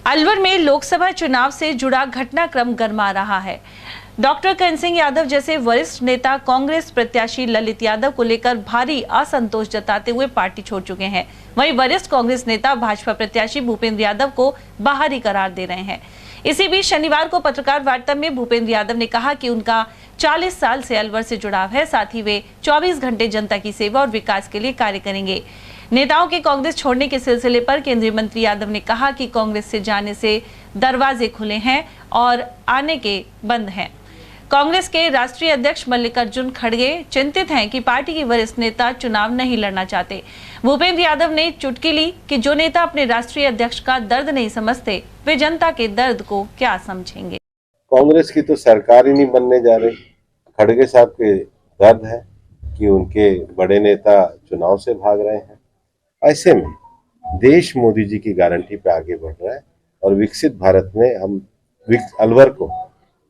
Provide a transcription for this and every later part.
अलवर में लोकसभा चुनाव से जुड़ा घटनाक्रम गरमा रहा है। डॉक्टर करण सिंह यादव जैसे वरिष्ठ नेता कांग्रेस प्रत्याशी ललित यादव को लेकर भारी असंतोष जताते हुए पार्टी छोड़ चुके हैं। वहीं वरिष्ठ कांग्रेस नेता भाजपा प्रत्याशी भूपेंद्र यादव को बाहरी करार दे रहे हैं। इसी बीच शनिवार को पत्रकार वार्ता में भूपेंद्र यादव ने कहा कि उनका 40 साल से अलवर से जुड़ाव है, साथ ही वे 24 घंटे जनता की सेवा और विकास के लिए कार्य करेंगे। नेताओं के कांग्रेस छोड़ने के सिलसिले पर केंद्रीय मंत्री यादव ने कहा कि कांग्रेस से जाने से दरवाजे खुले हैं और आने के बंद हैं। कांग्रेस के राष्ट्रीय अध्यक्ष मल्लिकार्जुन खड़गे चिंतित हैं कि पार्टी के वरिष्ठ नेता चुनाव नहीं लड़ना चाहते। भूपेंद्र यादव ने चुटकी ली कि जो नेता अपने राष्ट्रीय अध्यक्ष का दर्द नहीं समझते, वे जनता के दर्द को क्या समझेंगे। कांग्रेस की तो सरकार ही नहीं बनने जा रही। खड़गे साहब के दर्द है कि उनके बड़े नेता चुनाव से भाग रहे हैं। ऐसे में देश मोदी जी की गारंटी पे आगे बढ़ रहा है और विकसित भारत में हम अलवर को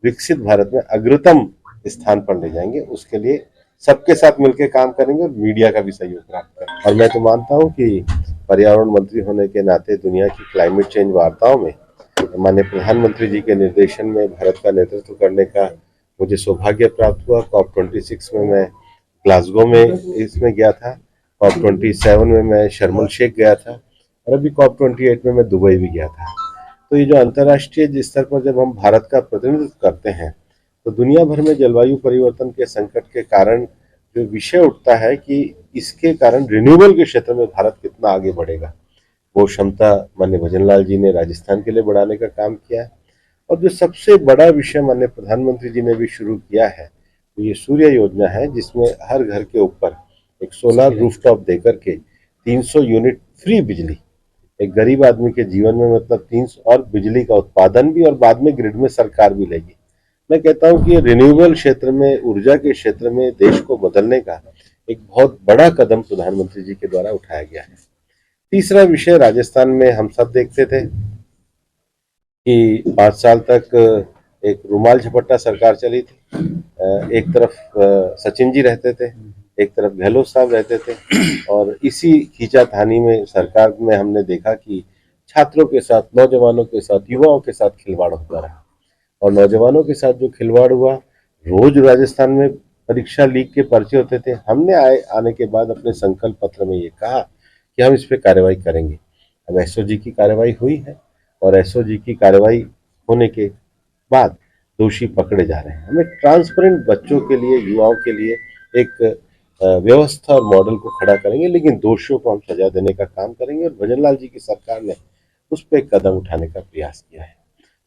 विकसित भारत में अग्रतम स्थान पर ले जाएंगे। उसके लिए सबके साथ मिलकर काम करेंगे और मीडिया का भी सहयोग प्राप्त करेंगे। और मैं तो मानता हूं कि पर्यावरण मंत्री होने के नाते दुनिया की क्लाइमेट चेंज वार्ताओं में माननीय प्रधानमंत्री जी के निर्देशन में भारत का नेतृत्व करने का मुझे सौभाग्य प्राप्त हुआ। COP26 में मैं ग्लासगो में इसमें गया था, COP27 में मैं शर्म एल शेख गया था और अभी COP28 में मैं दुबई भी गया था। तो ये जो अंतर्राष्ट्रीय स्तर पर जब हम भारत का प्रतिनिधित्व करते हैं तो दुनिया भर में जलवायु परिवर्तन के संकट के कारण जो विषय उठता है कि इसके कारण रिन्यूएबल के क्षेत्र में भारत कितना आगे बढ़ेगा, वो क्षमता माननीय भजन लाल जी ने राजस्थान के लिए बढ़ाने का काम किया है। और जो सबसे बड़ा विषय माननीय प्रधानमंत्री जी ने भी शुरू किया है तो ये सूर्य योजना है, जिसमें हर घर के ऊपर एक सोलर रूफटॉप देकर के 300 यूनिट फ्री बिजली एक गरीब आदमी के जीवन में मतलब 300 और बिजली का उत्पादन भी और बाद में ग्रिड में सरकार भी लेगी। मैं कहता हूं कि रिन्यूएबल क्षेत्र में, ऊर्जा के क्षेत्र में देश को बदलने का एक बहुत बड़ा कदम प्रधानमंत्री जी के द्वारा उठाया गया है। तीसरा विषय, राजस्थान में हम सब देखते थे कि 5 साल तक एक रुमाल झपट्टा सरकार चली थी। एक तरफ सचिन जी रहते थे, एक तरफ गहलोत साहब रहते थे और इसी खींचातानी में सरकार में हमने देखा कि छात्रों के साथ, नौजवानों के साथ, युवाओं के साथ खिलवाड़ होता रहा। और नौजवानों के साथ जो खिलवाड़ हुआ, रोज राजस्थान में परीक्षा लीक के पर्चे होते थे। हमने आने के बाद अपने संकल्प पत्र में ये कहा कि हम इस पे कार्रवाई करेंगे। अब एसओजी की कार्रवाई हुई है और एसओजी की कार्रवाई होने के बाद दोषी पकड़े जा रहे हैं। हमें ट्रांसपेरेंट बच्चों के लिए, युवाओं के लिए एक व्यवस्था और मॉडल को खड़ा करेंगे, लेकिन दोषियों को हम सजा देने का काम करेंगे और भजन लाल जी की सरकार ने उस पर कदम उठाने का प्रयास किया है।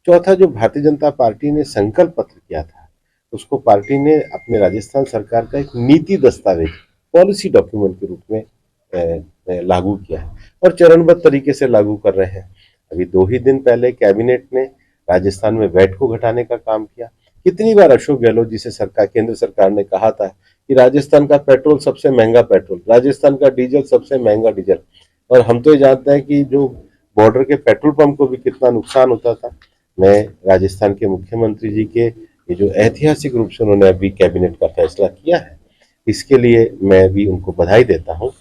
चौथा, जो भारतीय जनता पार्टी ने संकल्प पत्र किया था उसको पार्टी ने अपने राजस्थान सरकार का एक नीति दस्तावेज, पॉलिसी डॉक्यूमेंट के रूप में लागू किया है और चरणबद्ध तरीके से लागू कर रहे हैं। अभी 2 ही दिन पहले कैबिनेट ने राजस्थान में वैट को घटाने का काम किया। कितनी बार अशोक गहलोत जी से केंद्र सरकार ने कहा था कि राजस्थान का पेट्रोल सबसे महंगा पेट्रोल, राजस्थान का डीजल सबसे महंगा डीजल, और हम तो ये जानते हैं कि जो बॉर्डर के पेट्रोल पंप को भी कितना नुकसान होता था। मैं राजस्थान के मुख्यमंत्री जी के ये जो ऐतिहासिक रूप से उन्होंने अभी कैबिनेट का फैसला किया है, इसके लिए मैं भी उनको बधाई देता हूँ।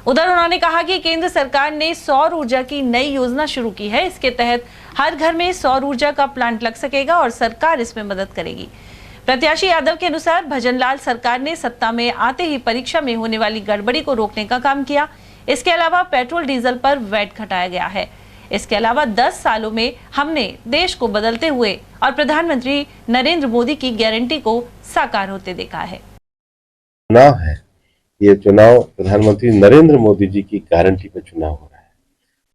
उधर उन्होंने कहा कि केंद्र सरकार ने सौर ऊर्जा की नई योजना शुरू की है। इसके तहत हर घर में सौर ऊर्जा का प्लांट लग सकेगा और सरकार इसमें मदद करेगी। प्रत्याशी यादव के अनुसार भजन लाल सरकार ने सत्ता में आते ही परीक्षा में होने वाली गड़बड़ी को रोकने का काम किया। इसके अलावा पेट्रोल डीजल पर वैट घटाया गया है। इसके अलावा 10 सालों में हमने देश को बदलते हुए और प्रधानमंत्री नरेंद्र मोदी की गारंटी को साकार होते देखा है। चुनाव है, ये चुनाव प्रधानमंत्री नरेंद्र मोदी जी की गारंटी पे चुनाव हो रहा है।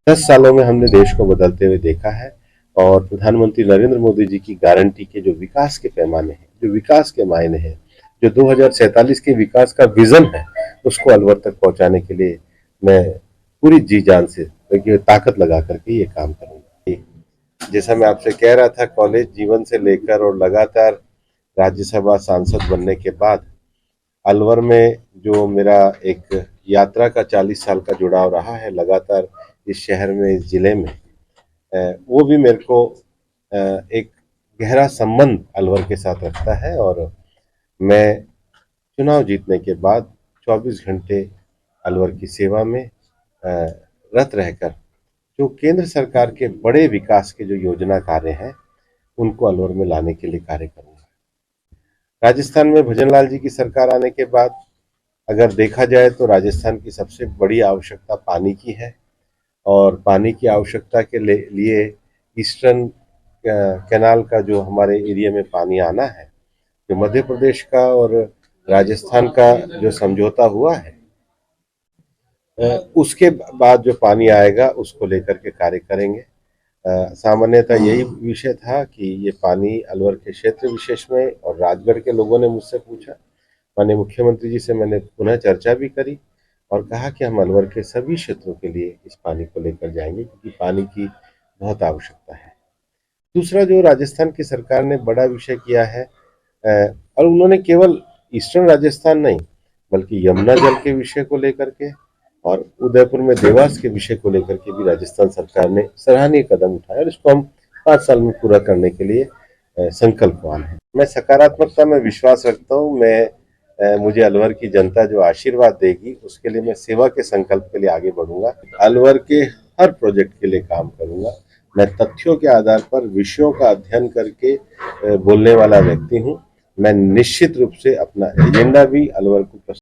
10 सालों में हमने देश को बदलते हुए देखा है और प्रधानमंत्री नरेंद्र मोदी जी की गारंटी के जो विकास के पैमाने हैं, जो विकास के मायने हैं, जो 2047 के विकास का विजन है, उसको अलवर तक पहुंचाने के लिए मैं पूरी जी जान से ताकत लगा करके ये काम करूंगा। जैसा मैं आपसे कह रहा था, कॉलेज जीवन से लेकर और लगातार राज्यसभा सांसद बनने के बाद अलवर में जो मेरा एक यात्रा का 40 साल का जुड़ाव रहा है लगातार इस शहर में, इस जिले में, वो भी मेरे को एक गहरा संबंध अलवर के साथ रखता है। और मैं चुनाव जीतने के बाद 24 घंटे अलवर की सेवा में रत रहकर जो केंद्र सरकार के बड़े विकास के जो योजना कार्य हैं उनको अलवर में लाने के लिए कार्य करूंगा। राजस्थान में भजनलाल जी की सरकार आने के बाद अगर देखा जाए तो राजस्थान की सबसे बड़ी आवश्यकता पानी की है और पानी की आवश्यकता के लिए ईस्टर्न कैनाल का जो हमारे एरिया में पानी आना है, जो मध्य प्रदेश का और राजस्थान का जो समझौता हुआ है, उसके बाद जो पानी आएगा उसको लेकर के कार्य करेंगे। सामान्यतः यही विषय था कि ये पानी अलवर के क्षेत्र विशेष में, और राजगढ़ के लोगों ने मुझसे पूछा, माननीय मुख्यमंत्री जी से मैंने पुनः चर्चा भी करी और कहा कि हम अलवर के सभी क्षेत्रों के लिए इस पानी को लेकर जाएंगे क्योंकि पानी की बहुत आवश्यकता है। दूसरा जो राजस्थान की सरकार ने बड़ा विषय किया है, और उन्होंने केवल ईस्टर्न राजस्थान नहीं बल्कि यमुना जल के विषय को लेकर के और उदयपुर में देवास के विषय को लेकर के भी राजस्थान सरकार ने सराहनीय कदम उठाया और इसको हम 5 साल में पूरा करने के लिए संकल्पवान है। मैं सकारात्मकता में विश्वास रखता हूँ। मुझे अलवर की जनता जो आशीर्वाद देगी उसके लिए मैं सेवा के संकल्प के लिए आगे बढ़ूंगा। अलवर के हर प्रोजेक्ट के लिए काम करूंगा। मैं तथ्यों के आधार पर विषयों का अध्ययन करके बोलने वाला व्यक्ति हूँ। मैं निश्चित रूप से अपना एजेंडा भी अलवर को